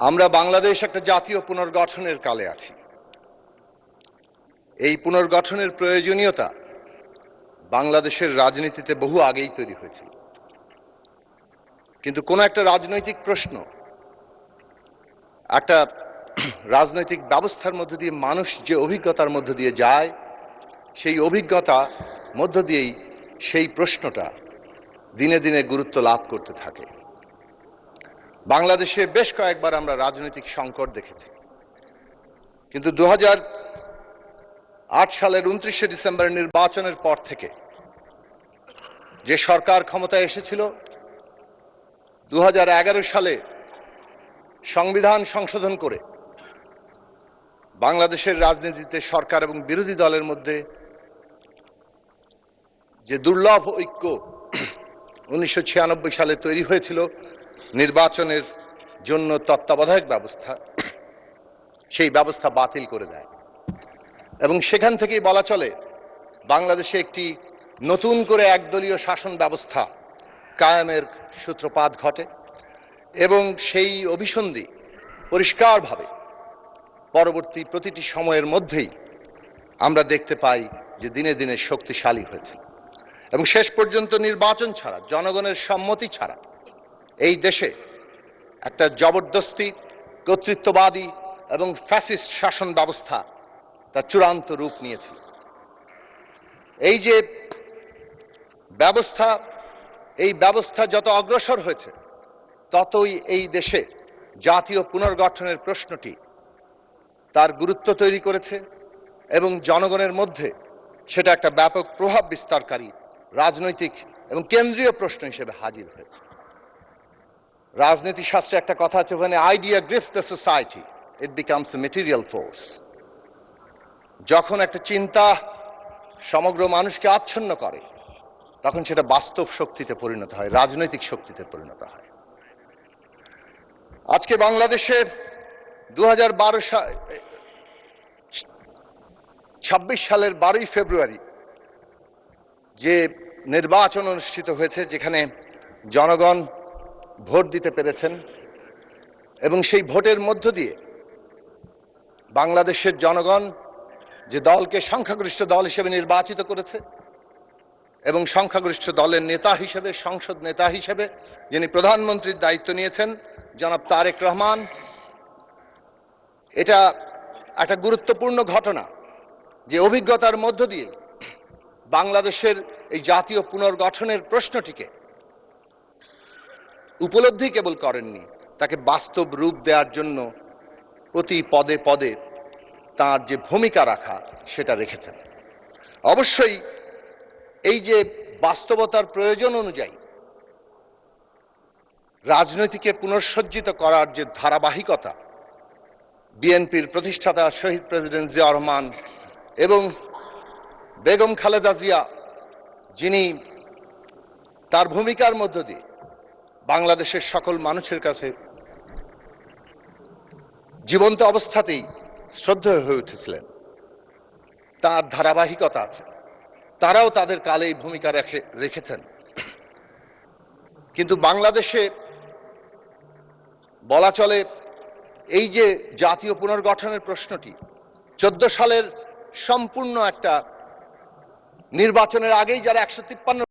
আমরা বাংলাদেশ একটা জাতীয় পুনর্গঠনের কালে আছি। এই পুনর্গঠনের প্রয়োজনীয়তা বাংলাদেশের রাজনীতিতে বহু আগেই তৈরি হয়েছিল, কিন্তু কোনো একটা রাজনৈতিক প্রশ্ন, একটা রাজনৈতিক ব্যবস্থার মধ্য দিয়ে মানুষ যে অভিজ্ঞতার মধ্য দিয়ে যায়, সেই অভিজ্ঞতা মধ্য দিয়েই সেই প্রশ্নটা দিনে দিনে গুরুত্ব লাভ করতে থাকে। বাংলাদেশে বেশ কয়েকবার আমরা রাজনৈতিক সংকট দেখেছি, কিন্তু 2008 সালের 29শে ডিসেম্বর নির্বাচনের পর থেকে যে সরকার ক্ষমতায় এসেছিল, 2011 সালে সংবিধান সংশোধন করে বাংলাদেশের রাজনীতিতে সরকার এবং বিরোধী দলের মধ্যে যে দুর্লভ ঐক্য 1996 সালে তৈরি হয়েছিল নির্বাচনের জন্য তত্ত্বাবধায়ক ব্যবস্থা, সেই ব্যবস্থা বাতিল করে দেয় এবং সেখান থেকেই বলা চলে বাংলাদেশে একটি নতুন করে একদলীয় শাসন ব্যবস্থা কায়েমের সূত্রপাত ঘটে এবং সেই অভিসন্ধি পরিষ্কারভাবে পরবর্তী প্রতিটি সময়ের মধ্যেই আমরা দেখতে পাই যে দিনে দিনে শক্তিশালী হয়েছে এবং শেষ পর্যন্ত নির্বাচন ছাড়া, জনগণের সম্মতি ছাড়া এই দেশে একটা জবরদস্তি, কর্তৃত্ববাদী এবং ফ্যাসিস্ট শাসন ব্যবস্থা তার চূড়ান্ত রূপ নিয়েছিল। এই যে ব্যবস্থা, এই ব্যবস্থা যত অগ্রসর হয়েছে ততই এই দেশে জাতীয় পুনর্গঠনের প্রশ্নটি তার গুরুত্ব তৈরি করেছে এবং জনগণের মধ্যে সেটা একটা ব্যাপক প্রভাব বিস্তারকারী রাজনৈতিক এবং কেন্দ্রীয় প্রশ্ন হিসেবে হাজির হয়েছে। রাজনীতি শাস্ত্রে একটা কথা আছে, when idea grips the society it becomes a material force। যখন একটা চিন্তা সমগ্র মানুষকে আচ্ছন্ন করে তখন সেটা বাস্তব শক্তিতে পরিণত হয়, রাজনৈতিক শক্তিতে পরিণত হয়। আজকে বাংলাদেশে 2026 সালের 12ই ফেব্রুয়ারি যে নির্বাচন অনুষ্ঠিত হয়েছে, যেখানে জনগণ ভোট দিতে পেরেছেন এবং সেই ভোটের মধ্য দিয়ে বাংলাদেশের জনগণ যে দলকে সংখ্যাগরিষ্ঠ দল হিসেবে নির্বাচিত করেছে এবং সংখ্যাগরিষ্ঠ দলের নেতা হিসেবে, সংসদ নেতা হিসেবে যিনি প্রধানমন্ত্রীর দায়িত্ব নিয়েছেন জনাব তারেক রহমান, এটা একটা গুরুত্বপূর্ণ ঘটনা যে অভিজ্ঞতার মধ্য দিয়ে বাংলাদেশের এই জাতীয় পুনর্গঠনের প্রশ্নটিকে উপলব্ধি কেবল করেননি, তাকে বাস্তব রূপ দেওয়ার জন্য প্রতি পদে পদে তার যে ভূমিকা রাখা সেটা রেখেছেন। অবশ্যই এই যে বাস্তবতার প্রয়োজন অনুযায়ী রাজনীতিকে পুনঃসজ্জিত করার যে ধারাবাহিকতা বিএনপির প্রতিষ্ঠাতা শহীদ প্রেসিডেন্ট জিয়াউর রহমান এবং বেগম খালেদা জিয়া, যিনি তার ভূমিকার মধ্য দিয়ে বাংলাদেশের সকল মানুষের কাছে জীবন্ত অবস্থাতেই শ্রদ্ধেয় হয়ে উঠেছিলেন, তার ধারাবাহিকতা আছে। তারাও তাদের কালে এই ভূমিকা রেখেছেন। কিন্তু বাংলাদেশে বলা চলে এই যে জাতীয় পুনর্গঠনের প্রশ্নটি 14 সালের সম্পূর্ণ একটা নির্বাচনের আগেই যারা 153